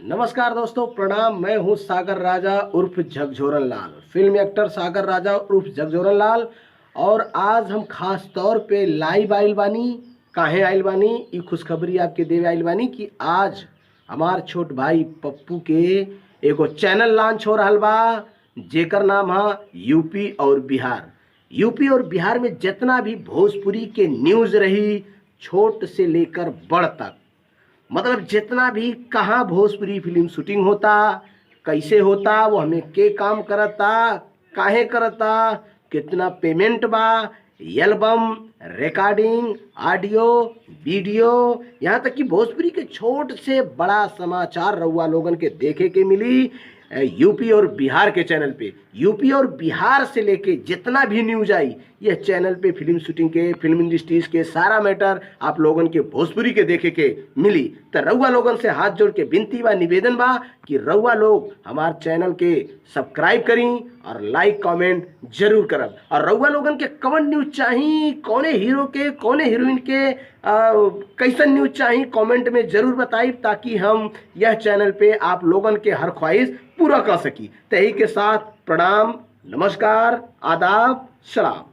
नमस्कार दोस्तों, प्रणाम। मैं हूं सागर राजा उर्फ झकझोरन लाल, फिल्म एक्टर सागर राजा उर्फ झकझोरन लाल। और आज हम खास तौर पे लाइव आइल बानी। काहे आइल बानी ई खुशखबरी आपके देवे आइल बानी कि आज हमार छोट भाई पप्पू के एगो चैनल लॉन्च हो रहा बा, जेकर नाम है यूपी और बिहार। यूपी और बिहार में जितना भी भोजपुरी के न्यूज़ रही, छोट से लेकर बड़ तक, मतलब जितना भी कहाँ भोजपुरी फिल्म शूटिंग होता, कैसे होता, वो हमें के काम करता, काहे करता, कितना पेमेंट बा, एल्बम, रिकॉर्डिंग, ऑडियो, वीडियो, यहाँ तक कि भोजपुरी के छोट से बड़ा समाचार रउआ लोगन के देखे के मिली यूपी और बिहार के चैनल पे। यूपी और बिहार से लेके जितना भी न्यूज आई, यह चैनल पे फिल्म शूटिंग के, फिल्म इंडस्ट्रीज के सारा मैटर आप लोगन के भोजपुरी के देखे के मिली। तो रउआ लोगन से हाथ जोड़ के विनती बा, निवेदन बा कि रउआ लोग हमार चैनल के सब्सक्राइब करी और लाइक कमेंट जरूर करब। और रउआ लोगन के कौन न्यूज चाही, कौने हीरो के, कौने हीरोइन के, कैसन न्यूज चाही, कमेंट में जरूर बताई, ताकि हम यह चैनल पे आप लोगन के हर ख्वाहिश पूरा कर सकी। तही के साथ प्रणाम, नमस्कार, आदाब, सलाम।